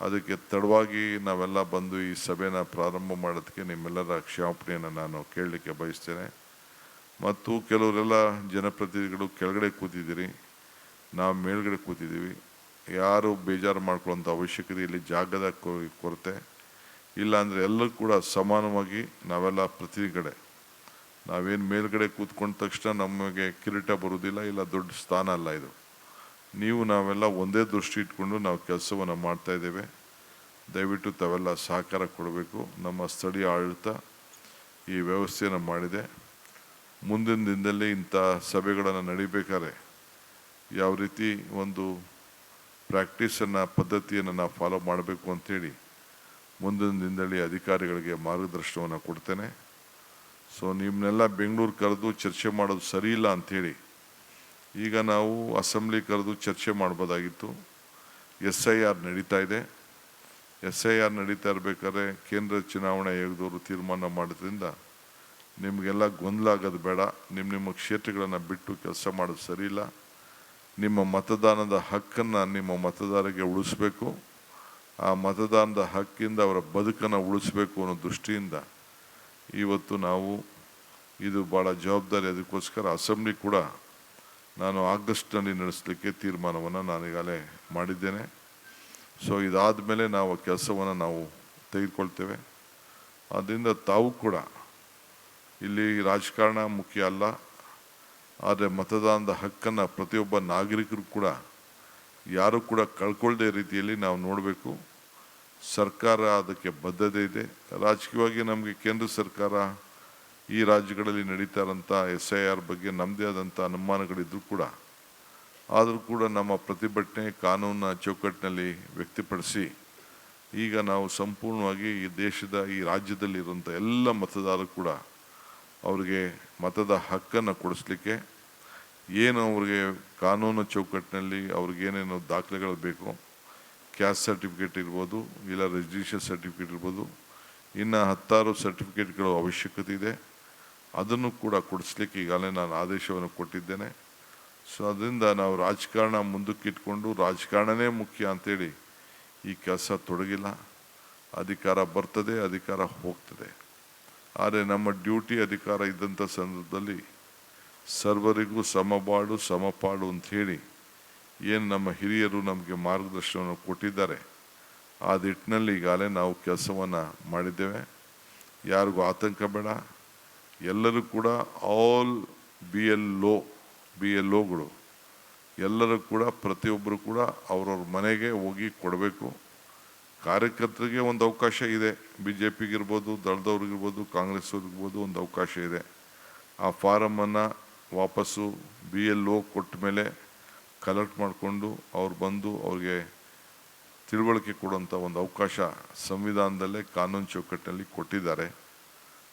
ಅದಕ್ಕೆ ತಡವಾಗಿ ನಾವೆಲ್ಲ ಬಂದು ಈ ಸಭೆನ ಪ್ರಾರಂಭ ಮಾಡೋದಕ್ಕೆ ನಿಮ್ಮೆಲ್ಲರ ಕ್ಷಮಾಪಣೆಯನ್ನು ನಾನು ಕೇಳಲಿಕ್ಕೆ ಬಯಸ್ತೇನೆ. ಮತ್ತು ಕೆಲವರೆಲ್ಲ ಜನಪ್ರತಿನಿಧಿಗಳು ಕೆಳಗಡೆ ಕೂತಿದ್ದೀರಿ, ನಾವು ಮೇಲ್ಗಡೆ ಕೂತಿದ್ದೀವಿ. ಯಾರು ಬೇಜಾರು ಮಾಡ್ಕೊಳ್ಳೋಂಥ ಅವಶ್ಯಕತೆ, ಇಲ್ಲಿ ಜಾಗದ ಕೊರತೆ ಇಲ್ಲ. ಅಂದರೆ ಎಲ್ಲರೂ ಕೂಡ ಸಮಾನವಾಗಿ ನಾವೆಲ್ಲ ಪ್ರತಿನಿಧಿಗಳೇ. ನಾವೇನು ಮೇಲ್ಗಡೆ ಕೂತ್ಕೊಂಡ ತಕ್ಷಣ ನಮಗೆ ಕಿರೀಟ ಬರುವುದಿಲ್ಲ, ಇಲ್ಲ ದೊಡ್ಡ ಸ್ಥಾನ ಅಲ್ಲ ಇದು. ನೀವು ನಾವೆಲ್ಲ ಒಂದೇ ದೃಷ್ಟಿ ಇಟ್ಕೊಂಡು ನಾವು ಕೆಲಸವನ್ನು ಮಾಡ್ತಾಯಿದ್ದೇವೆ. ದಯವಿಟ್ಟು ತಾವೆಲ್ಲ ಸಹಕಾರ ಕೊಡಬೇಕು. ನಮ್ಮ ಸ್ಥಳೀಯ ಆಡಳಿತ ಈ ವ್ಯವಸ್ಥೆಯನ್ನು ಮಾಡಿದೆ. ಮುಂದಿನ ದಿನದಲ್ಲಿ ಇಂಥ ಸಭೆಗಳನ್ನು ನಡಿಬೇಕಾದ್ರೆ ಯಾವ ರೀತಿ ಒಂದು ಪ್ರಾಕ್ಟೀಸನ್ನು, ಪದ್ಧತಿಯನ್ನು ನಾವು ಫಾಲೋ ಮಾಡಬೇಕು ಅಂಥೇಳಿ ಮುಂದಿನ ದಿನದಲ್ಲಿ ಅಧಿಕಾರಿಗಳಿಗೆ ಮಾರ್ಗದರ್ಶನವನ್ನು ಕೊಡ್ತೇನೆ. ಸೊ ನಿಮ್ಮನ್ನೆಲ್ಲ ಬೆಂಗಳೂರು ಕರೆದು ಚರ್ಚೆ ಮಾಡೋದು ಸರಿ ಇಲ್ಲ ಅಂಥೇಳಿ ಈಗ ನಾವು ಅಸೆಂಬ್ಲಿ ಕರೆದು ಚರ್ಚೆ ಮಾಡ್ಬೋದಾಗಿತ್ತು. SIR ನಡೀತಾ ಇದೆ. SIR ನಡೀತಾ ಇರಬೇಕಾದ್ರೆ ಕೇಂದ್ರ ಚುನಾವಣಾ ಆಯೋಗದವರು ತೀರ್ಮಾನ ಮಾಡೋದ್ರಿಂದ ನಿಮಗೆಲ್ಲ ಗೊಂದಲ ಆಗೋದು ಬೇಡ. ನಿಮ್ಮ ಕ್ಷೇತ್ರಗಳನ್ನು ಬಿಟ್ಟು ಕೆಲಸ ಮಾಡೋದು ಸರಿ ಇಲ್ಲ. ನಿಮ್ಮ ಮತದಾನದ ಹಕ್ಕನ್ನು ನಿಮ್ಮ ಮತದಾರರಿಗೆ ಉಳಿಸ್ಬೇಕು. ಆ ಮತದಾನದ ಹಕ್ಕಿಂದ ಅವರ ಬದುಕನ್ನು ಉಳಿಸ್ಬೇಕು ಅನ್ನೋ ದೃಷ್ಟಿಯಿಂದ ಇವತ್ತು ನಾವು ಇದು ಭಾಳ ಜವಾಬ್ದಾರಿ. ಅದಕ್ಕೋಸ್ಕರ ಅಸೆಂಬ್ಲಿ ಕೂಡ ನಾನು ಆಗಸ್ಟ್ನಲ್ಲಿ ನಡೆಸಲಿಕ್ಕೆ ತೀರ್ಮಾನವನ್ನು ನಾನೀಗಾಗಲೇ ಮಾಡಿದ್ದೇನೆ. ಸೊ ಇದಾದ ಮೇಲೆ ನಾವು ಕೆಲಸವನ್ನು ನಾವು ತೆಗೆದುಕೊಳ್ತೇವೆ. ಆದ್ದರಿಂದ ತಾವು ಕೂಡ ಇಲ್ಲಿ ರಾಜಕಾರಣ ಮುಖ್ಯ ಅಲ್ಲ, ಆದರೆ ಮತದಾನದ ಹಕ್ಕನ್ನು ಪ್ರತಿಯೊಬ್ಬ ನಾಗರಿಕರು ಕೂಡ ಯಾರು ಕೂಡ ಕಳ್ಕೊಳ್ಳದೆ ರೀತಿಯಲ್ಲಿ ನಾವು ನೋಡಬೇಕು. ಸರ್ಕಾರ ಅದಕ್ಕೆ ಬದ್ಧತೆ ಇದೆ. ರಾಜಕೀಯವಾಗಿ ನಮಗೆ ಕೇಂದ್ರ ಸರ್ಕಾರ ಈ ರಾಜ್ಯಗಳಲ್ಲಿ ನಡೀತಾ ಇರೋಂಥ SIR ಬಗ್ಗೆ ನಮ್ಮದೇ ಆದಂಥ ಅನುಮಾನಗಳಿದ್ದರೂ ಕೂಡ, ಆದರೂ ಕೂಡ ನಮ್ಮ ಪ್ರತಿಭಟನೆ ಕಾನೂನಿನ ಚೌಕಟ್ಟಿನಲ್ಲಿ ವ್ಯಕ್ತಪಡಿಸಿ ಈಗ ನಾವು ಸಂಪೂರ್ಣವಾಗಿ ಈ ದೇಶದ, ಈ ರಾಜ್ಯದಲ್ಲಿರುವಂಥ ಎಲ್ಲ ಮತದಾರರು ಕೂಡ ಅವರಿಗೆ ಮತದ ಹಕ್ಕನ್ನು ಕೊಡಿಸ್ಲಿಕ್ಕೆ ಏನು ಅವ್ರಿಗೆ ಕಾನೂನು ಚೌಕಟ್ಟಿನಲ್ಲಿ ಅವ್ರಿಗೇನೇನು ದಾಖಲೆಗಳು ಬೇಕು, ಕ್ಯಾಸ್ಟ್ ಸರ್ಟಿಫಿಕೇಟ್ ಇರ್ಬೋದು, ಇಲ್ಲ ರಿಜಿಸ್ಟ್ರೇಷನ್ ಸರ್ಟಿಫಿಕೇಟ್ ಇರ್ಬೋದು, ಇನ್ನು 10 ಸರ್ಟಿಫಿಕೇಟ್ಗಳು ಅವಶ್ಯಕತೆ ಇದೆ. ಅದನ್ನು ಕೂಡ ಕೊಡಿಸ್ಲಿಕ್ಕೆ ಈಗಾಗಲೇ ನಾನು ಆದೇಶವನ್ನು ಕೊಟ್ಟಿದ್ದೇನೆ. ಸೊ ಅದರಿಂದ ನಾವು ರಾಜಕಾರಣ ಮುಂದಕ್ಕಿಟ್ಕೊಂಡು ರಾಜಕಾರಣನೇ ಮುಖ್ಯ ಅಂಥೇಳಿ ಈ ಕೆಲಸ ತೊಡಗಿಲ್ಲ. ಅಧಿಕಾರ ಬರ್ತದೆ, ಅಧಿಕಾರ ಹೋಗ್ತದೆ. ಆದರೆ ನಮ್ಮ ಡ್ಯೂಟಿ, ಅಧಿಕಾರ ಇದ್ದಂಥ ಸಂದರ್ಭದಲ್ಲಿ ಸರ್ವರಿಗೂ ಸಮಬಾಳು ಸಮಪಾಡು ಅಂಥೇಳಿ ಏನು ನಮ್ಮ ಹಿರಿಯರು ನಮಗೆ ಮಾರ್ಗದರ್ಶನವನ್ನು ಕೊಟ್ಟಿದ್ದಾರೆ, ಆ ನಿಟ್ಟಿನಲ್ಲಿ ಈಗಾಗಲೇ ನಾವು ಕೆಲಸವನ್ನು ಮಾಡಿದ್ದೇವೆ. ಯಾರಿಗೂ ಆತಂಕ ಬೇಡ. ಎಲ್ಲರೂ ಕೂಡ ಆಲ್ BLOಗಳು ಎಲ್ಲರೂ ಕೂಡ ಪ್ರತಿಯೊಬ್ಬರು ಕೂಡ ಅವ್ರವ್ರ ಮನೆಗೆ ಹೋಗಿ ಕೊಡಬೇಕು. ಕಾರ್ಯಕರ್ತರಿಗೆ ಒಂದು ಅವಕಾಶ ಇದೆ, BJPಗಿರ್ಬೋದು, ದಳದವ್ರಿಗಿರ್ಬೋದು, ಕಾಂಗ್ರೆಸ್ಸವ್ರಿಗಿರ್ಬೋದು ಒಂದು ಅವಕಾಶ ಇದೆ. ಆ ಫಾರಮನ್ನು ವಾಪಸ್ಸು BLO ಕೊಟ್ಟ ಮೇಲೆ ಕಲೆಕ್ಟ್ ಮಾಡಿಕೊಂಡು ಅವ್ರು ಬಂದು ಅವ್ರಿಗೆ ತಿಳುವಳಿಕೆ ಕೊಡುವಂಥ ಒಂದು ಅವಕಾಶ ಸಂವಿಧಾನದಲ್ಲೇ ಕಾನೂನು ಚೌಕಟ್ಟಿನಲ್ಲಿ ಕೊಟ್ಟಿದ್ದಾರೆ.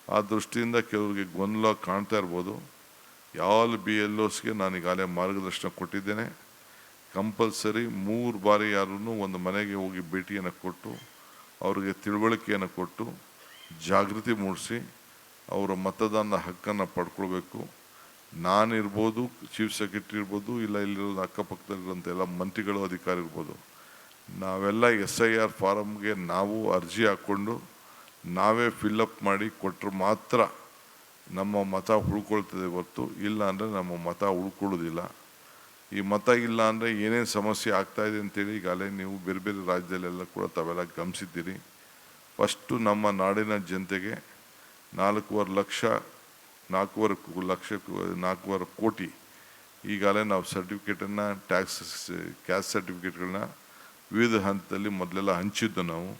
ಆ ದೃಷ್ಟಿಯಿಂದ ಕೆಲವರಿಗೆ ಗೊಂದಲ ಕಾಣ್ತಾ ಇರ್ಬೋದು. ಯಾವ BLOಸ್ಗೆ ನಾನು ಈಗಾಗಲೇ ಮಾರ್ಗದರ್ಶನ ಕೊಟ್ಟಿದ್ದೇನೆ. ಕಂಪಲ್ಸರಿ 3 ಬಾರಿ ಯಾರೂ ಒಂದು ಮನೆಗೆ ಹೋಗಿ ಭೇಟಿಯನ್ನು ಕೊಟ್ಟು ಅವ್ರಿಗೆ ತಿಳುವಳಿಕೆಯನ್ನು ಕೊಟ್ಟು ಜಾಗೃತಿ ಮೂಡಿಸಿ ಅವರ ಮತದಾನದ ಹಕ್ಕನ್ನು ಪಡ್ಕೊಳ್ಬೇಕು. ನಾನಿರ್ಬೋದು, ಚೀಫ್ ಸೆಕ್ರೆಟರಿ ಇರ್ಬೋದು, ಇಲ್ಲ ಇಲ್ಲಿರೋದು ಅಕ್ಕಪಕ್ಕದಲ್ಲಿರೋಂಥ ಎಲ್ಲ ಮಂತ್ರಿಗಳು, ಅಧಿಕಾರಿ ಇರ್ಬೋದು, ನಾವೆಲ್ಲ SIR ಫಾರಮ್ಗೆ ನಾವು ಅರ್ಜಿ ಹಾಕ್ಕೊಂಡು ನಾವೇ ಫಿಲ್ಲಪ್ ಮಾಡಿ ಕೊಟ್ಟರೆ ಮಾತ್ರ ನಮ್ಮ ಮತ ಉಳ್ಕೊಳ್ತದೆ ಹೊರತು ಇಲ್ಲ ಅಂದರೆ ನಮ್ಮ ಮತ ಉಳ್ಕೊಳ್ಳೋದಿಲ್ಲ. ಈ ಮತ ಇಲ್ಲ ಅಂದರೆ ಏನೇನು ಸಮಸ್ಯೆ ಆಗ್ತಾಯಿದೆ ಅಂತೇಳಿ ಈಗಾಗಲೇ ನೀವು ಬೇರೆ ಬೇರೆ ರಾಜ್ಯದಲ್ಲೆಲ್ಲ ಕೂಡ ತಾವೆಲ್ಲ ಗಮನಿಸಿದ್ದೀರಿ. ಫಸ್ಟು ನಮ್ಮ ನಾಡಿನ ಜನತೆಗೆ 4.5 ಕೋಟಿ ಈಗಾಗಲೇ ನಾವು ಸರ್ಟಿಫಿಕೇಟನ್ನು, ಕ್ಯಾಸ್ಟ್ ಸರ್ಟಿಫಿಕೇಟ್ಗಳನ್ನ ವಿವಿಧ ಹಂತದಲ್ಲಿ ಮೊದಲೆಲ್ಲ ಹಂಚಿದ್ದು ನಾವು.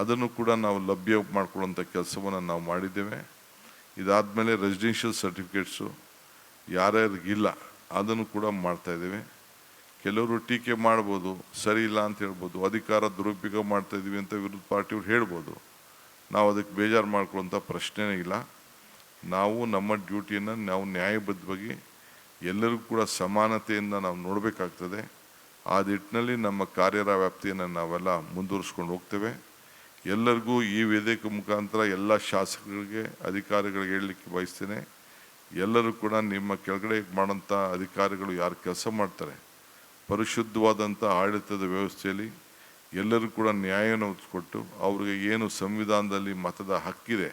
ಅದನ್ನು ಕೂಡ ನಾವು ಲಭ್ಯ ಮಾಡಿಕೊಳ್ಳುವಂಥ ಕೆಲಸವನ್ನು ನಾವು ಮಾಡಿದ್ದೇವೆ. ಇದಾದಮೇಲೆ ರೆಸಿಡೆನ್ಷಿಯಲ್ ಸರ್ಟಿಫಿಕೇಟ್ಸು ಯಾರ್ಯಾರಿಗಿಲ್ಲ ಅದನ್ನು ಕೂಡ ಮಾಡ್ತಾಯಿದ್ದೇವೆ. ಕೆಲವರು ಟೀಕೆ ಮಾಡ್ಬೋದು, ಸರಿ ಇಲ್ಲ ಅಂತ ಹೇಳ್ಬೋದು, ಅಧಿಕಾರ ದುರುಪಯೋಗ ಮಾಡ್ತಾಯಿದ್ದೀವಿ ಅಂತ ವಿರೋಧ ಪಾರ್ಟಿಯವ್ರು ಹೇಳ್ಬೋದು. ನಾವು ಅದಕ್ಕೆ ಬೇಜಾರು ಮಾಡ್ಕೊಳ್ಳೋಂಥ ಪ್ರಶ್ನೆನೇ ಇಲ್ಲ. ನಾವು ನಮ್ಮ ಡ್ಯೂಟಿಯನ್ನು ನಾವು ನ್ಯಾಯಬದ್ಧವಾಗಿ ಎಲ್ಲರಿಗೂ ಕೂಡ ಸಮಾನತೆಯಿಂದ ನಾವು ನೋಡಬೇಕಾಗ್ತದೆ. ಆ ನಿಟ್ಟಿನಲ್ಲಿ ನಮ್ಮ ಕಾರ್ಯರ ವ್ಯಾಪ್ತಿಯನ್ನು ನಾವೆಲ್ಲ ಮುಂದುವರಿಸ್ಕೊಂಡು ಹೋಗ್ತೇವೆ. ಎಲ್ಲರಿಗೂ ಈ ವೇದಿಕೆ ಮುಖಾಂತರ ಎಲ್ಲ ಶಾಸಕರಿಗೆ, ಅಧಿಕಾರಿಗಳಿಗೆ ಹೇಳಲಿಕ್ಕೆ ಬಯಸ್ತೇನೆ, ಎಲ್ಲರೂ ಕೂಡ ನಿಮ್ಮ ಕೆಳಗಡೆ ಮಾಡೋಂಥ ಅಧಿಕಾರಿಗಳು ಯಾರು ಕೆಲಸ ಮಾಡ್ತಾರೆ, ಪರಿಶುದ್ಧವಾದಂಥ ಆಡಳಿತದ ವ್ಯವಸ್ಥೆಯಲ್ಲಿ ಎಲ್ಲರೂ ಕೂಡ ನ್ಯಾಯವನ್ನು ಒದಗಿಸ್ಕೊಟ್ಟು ಅವ್ರಿಗೆ ಏನು ಸಂವಿಧಾನದಲ್ಲಿ ಮತದ ಹಕ್ಕಿದೆ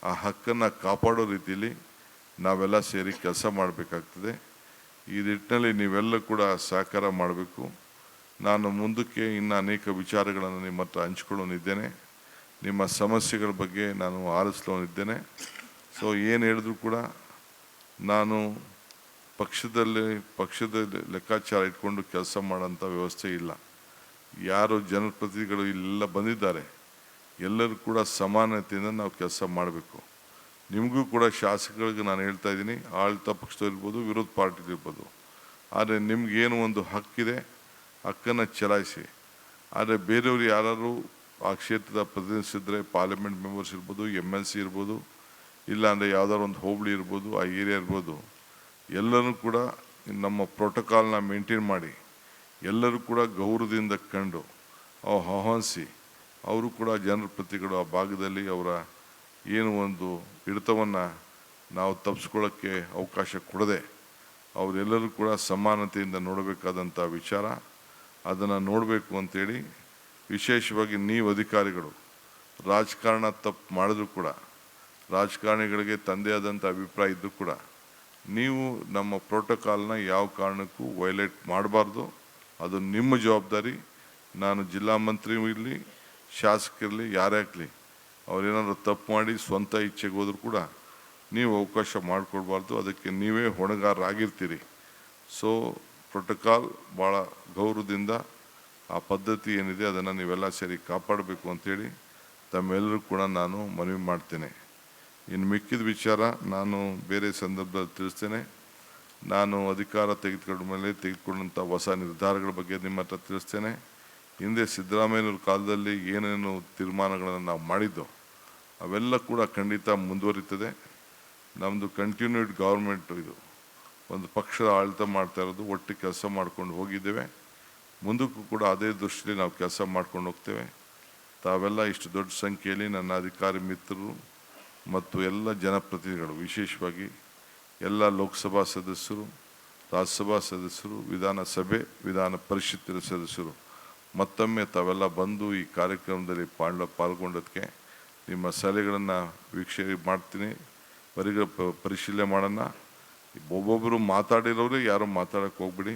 ಆ ಹಕ್ಕನ್ನು ಕಾಪಾಡೋ ರೀತಿಯಲ್ಲಿ ನಾವೆಲ್ಲ ಸೇರಿ ಕೆಲಸ ಮಾಡಬೇಕಾಗ್ತದೆ. ಈ ನಿಟ್ಟಿನಲ್ಲಿ ನೀವೆಲ್ಲ ಕೂಡ ಸಹಕಾರ ಮಾಡಬೇಕು. ನಾನು ಮುಂದಕ್ಕೆ ಇನ್ನು ಅನೇಕ ವಿಚಾರಗಳನ್ನು ನಿಮ್ಮ ಹತ್ರ ಹಂಚ್ಕೊಳ್ಳೋನಿದ್ದೇನೆ. ನಿಮ್ಮ ಸಮಸ್ಯೆಗಳ ಬಗ್ಗೆ ನಾನು ಆಲಿಸ್ಲೋನಿದ್ದೇನೆ. ಸೊ ಏನು ಹೇಳಿದ್ರು ಕೂಡ ನಾನು ಪಕ್ಷದ ಲೆಕ್ಕಾಚಾರ ಇಟ್ಕೊಂಡು ಕೆಲಸ ಮಾಡೋಂಥ ವ್ಯವಸ್ಥೆ ಇಲ್ಲ. ಯಾರು ಜನಪ್ರತಿನಿಧಿಗಳು ಇಲ್ಲೆಲ್ಲ ಬಂದಿದ್ದಾರೆ ಎಲ್ಲರೂ ಕೂಡ ಸಮಾನತೆಯಿಂದ ನಾವು ಕೆಲಸ ಮಾಡಬೇಕು. ನಿಮಗೂ ಕೂಡ ಶಾಸಕರಿಗೆ ನಾನು ಹೇಳ್ತಾ ಇದ್ದೀನಿ, ಆಡಳಿತ ಪಕ್ಷದಲ್ಲಿರ್ಬೋದು, ವಿರೋಧ ಪಾರ್ಟಿಲಿರ್ಬೋದು, ಆದರೆ ನಿಮಗೇನು ಒಂದು ಹಕ್ಕಿದೆ ಹಕ್ಕನ್ನು ಚಲಾಯಿಸಿ. ಆದರೆ ಬೇರೆಯವರು ಯಾರು ಆ ಕ್ಷೇತ್ರದ ಪ್ರತಿನಿಧಿಸಿದ್ರೆ ಪಾರ್ಲಿಮೆಂಟ್ ಮೆಂಬರ್ಸ್ ಇರ್ಬೋದು, MLC ಇರ್ಬೋದು, ಇಲ್ಲಾಂದರೆ ಯಾವುದಾದ್ರು ಒಂದು ಹೋಬಳಿ ಇರ್ಬೋದು, ಆ ಏರಿಯಾ ಇರ್ಬೋದು, ಎಲ್ಲರೂ ಕೂಡ ನಮ್ಮ ಪ್ರೋಟೋಕಾಲ್ನ ಮೇಂಟೈನ್ ಮಾಡಿ ಎಲ್ಲರೂ ಕೂಡ ಗೌರವದಿಂದ ಕಂಡು ಆಹ್ವಾನಿಸಿ ಅವರು ಕೂಡ ಜನರ ಪ್ರತಿಗಳು ಆ ಭಾಗದಲ್ಲಿ ಅವರ ಏನು ಒಂದು ಹಿಡಿತವನ್ನು ನಾವು ತಪ್ಪಿಸ್ಕೊಳ್ಳೋಕ್ಕೆ ಅವಕಾಶ ಕೊಡದೆ ಅವರೆಲ್ಲರೂ ಕೂಡ ಸಮಾನತೆಯಿಂದ ನೋಡಬೇಕಾದಂಥ ವಿಚಾರ, ಅದನ್ನು ನೋಡಬೇಕು ಅಂತೇಳಿ ವಿಶೇಷವಾಗಿ ನೀವು ಅಧಿಕಾರಿಗಳು ರಾಜಕಾರಣ ತಪ್ಪು ಮಾಡಿದ್ರು ಕೂಡ ರಾಜಕಾರಣಿಗಳಿಗೆ ತಂದೆ ಆದಂಥ ಅಭಿಪ್ರಾಯ ಇದ್ದರೂ ಕೂಡ ನೀವು ನಮ್ಮ ಪ್ರೋಟೋಕಾಲ್ನ ಯಾವ ಕಾರಣಕ್ಕೂ ವೈಲೇಟ್ ಮಾಡಬಾರ್ದು. ಅದು ನಿಮ್ಮ ಜವಾಬ್ದಾರಿ. ನಾನು ಜಿಲ್ಲಾ ಮಂತ್ರಿ ಇರಲಿ, ಶಾಸಕರಿರಲಿ, ಯಾರೇ ಆಗಲಿ, ಅವರೇನಾದರೂ ತಪ್ಪು ಮಾಡಿ ಸ್ವಂತ ಇಚ್ಛೆಗೆ ಹೋದರೂ ಕೂಡ ನೀವು ಅವಕಾಶ ಮಾಡಿಕೊಡ್ಬಾರ್ದು. ಅದಕ್ಕೆ ನೀವೇ ಹೊಣೆಗಾರರಾಗಿರ್ತೀರಿ. ಸೊ ಪ್ರೋಟೋಕಾಲ್ ಭಾಳ ಗೌರವದಿಂದ ಆ ಪದ್ಧತಿ ಏನಿದೆ ಅದನ್ನು ನೀವೆಲ್ಲ ಸೇರಿ ಕಾಪಾಡಬೇಕು ಅಂಥೇಳಿ ತಮ್ಮೆಲ್ಲರೂ ಕೂಡ ನಾನು ಮನವಿ ಮಾಡ್ತೇನೆ. ಇನ್ನು ಮಿಕ್ಕಿದ ವಿಚಾರ ನಾನು ಬೇರೆ ಸಂದರ್ಭದಲ್ಲಿ ತಿಳಿಸ್ತೇನೆ. ನಾನು ಅಧಿಕಾರ ತೆಗೆದುಕೊಂಡ ಮೇಲೆ ತೆಗೆದುಕೊಂಡಂಥ ಹೊಸ ನಿರ್ಧಾರಗಳ ಬಗ್ಗೆ ನಿಮ್ಮ ಹತ್ರ ತಿಳಿಸ್ತೇನೆ. ಹಿಂದೆ ಸಿದ್ದರಾಮಯ್ಯನವ್ರ ಕಾಲದಲ್ಲಿ ಏನೇನು ತೀರ್ಮಾನಗಳನ್ನು ನಾವು ಮಾಡಿದ್ದೋ ಅವೆಲ್ಲ ಕೂಡ ಖಂಡಿತ ಮುಂದುವರಿತದೆ. ನಮ್ಮದು ಕಂಟಿನ್ಯೂಡ್ ಗೌರ್ಮೆಂಟು, ಇದು ಒಂದು ಪಕ್ಷದ ಆಡಳಿತ ಮಾಡ್ತಾ ಇರೋದು, ಒಟ್ಟು ಕೆಲಸ ಮಾಡ್ಕೊಂಡು ಹೋಗಿದ್ದೇವೆ. ಮುಂದಕ್ಕೂ ಕೂಡ ಅದೇ ದೃಷ್ಟಿಯಲ್ಲಿ ನಾವು ಕೆಲಸ ಮಾಡ್ಕೊಂಡು ಹೋಗ್ತೇವೆ. ತಾವೆಲ್ಲ ಇಷ್ಟು ದೊಡ್ಡ ಸಂಖ್ಯೆಯಲ್ಲಿ ನನ್ನ ಅಧಿಕಾರಿ ಮಿತ್ರರು ಮತ್ತು ಎಲ್ಲ ಜನಪ್ರತಿನಿಧಿಗಳು, ವಿಶೇಷವಾಗಿ ಎಲ್ಲ ಲೋಕಸಭಾ ಸದಸ್ಯರು, ರಾಜ್ಯಸಭಾ ಸದಸ್ಯರು, ವಿಧಾನಸಭೆ ವಿಧಾನ ಪರಿಷತ್ತಿನ ಸದಸ್ಯರು ಮತ್ತೊಮ್ಮೆ ತಾವೆಲ್ಲ ಬಂದು ಈ ಕಾರ್ಯಕ್ರಮದಲ್ಲಿ ಪಾಲ್ಗೊಂಡದಕ್ಕೆ ನಿಮ್ಮ ಸಲಹೆಗಳನ್ನು ವೀಕ್ಷಣೆ ಮಾಡ್ತೀನಿ. ಪರಿಶೀಲನೆ ಮಾಡೋಣ. ಒಬ್ಬೊಬ್ಬರು ಮಾತಾಡಿರೋರೇ ಯಾರು ಮಾತಾಡೋಕ್ಕೆ ಹೋಗ್ಬಿಡಿ.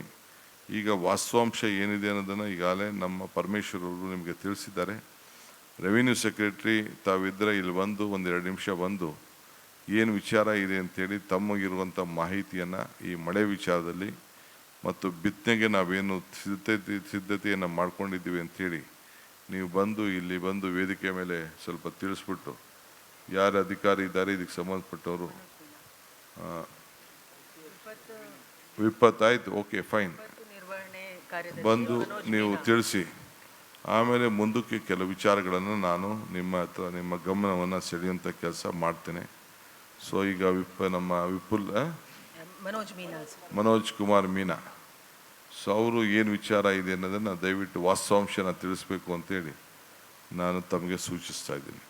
ಈಗ ವಾಸ್ತವಾಂಶ ಏನಿದೆ ಅನ್ನೋದನ್ನು ಈಗಾಗಲೇ ನಮ್ಮ ಪರಮೇಶ್ವರವರು ನಿಮಗೆ ತಿಳಿಸಿದ್ದಾರೆ. ರೆವಿನ್ಯೂ ಸೆಕ್ರೆಟ್ರಿ ತಾವಿದ್ದರೆ ಇಲ್ಲಿ ಬಂದು ಒಂದೆರಡು ನಿಮಿಷ ಬಂದು ಏನು ವಿಚಾರ ಇದೆ ಅಂಥೇಳಿ ತಮಗಿರುವಂಥ ಮಾಹಿತಿಯನ್ನು ಈ ಮಳೆ ವಿಚಾರದಲ್ಲಿ ಮತ್ತು ಬಿತ್ತನೆಗೆ ನಾವೇನು ಸಿದ್ಧತೆಯನ್ನು ಮಾಡ್ಕೊಂಡಿದ್ದೀವಿ ಅಂಥೇಳಿ ನೀವು ಬಂದು ಇಲ್ಲಿ ಬಂದು ವೇದಿಕೆ ಮೇಲೆ ಸ್ವಲ್ಪ ತಿಳಿಸ್ಬಿಟ್ಟು ಯಾರು ಅಧಿಕಾರಿ ಇದ್ದಾರೆ ಇದಕ್ಕೆ ಸಂಬಂಧಪಟ್ಟವರು ವಿಪತ್ತಾಯ್ತು, ಓಕೆ ಫೈನ್, ಬಂದು ನೀವು ತಿಳಿಸಿ. ಆಮೇಲೆ ಮುಂದಕ್ಕೆ ಕೆಲವು ವಿಚಾರಗಳನ್ನು ನಾನು ನಿಮ್ಮ ಗಮನವನ್ನು ಸೆಳೆಯುವಂಥ ಕೆಲಸ ಮಾಡ್ತೇನೆ. ಸೊ ಈಗ ನಮ್ಮ ಮನೋಜ್ ಕುಮಾರ್ ಮೀನಾ, ಸೊ ಅವರು ಏನು ವಿಚಾರ ಇದೆ ಅನ್ನೋದನ್ನು ದಯವಿಟ್ಟು ವಾಸ್ತವಾಂಶನ ತಿಳಿಸ್ಬೇಕು ಅಂತೇಳಿ ನಾನು ತಮಗೆ ಸೂಚಿಸ್ತಾ ಇದ್ದೀನಿ.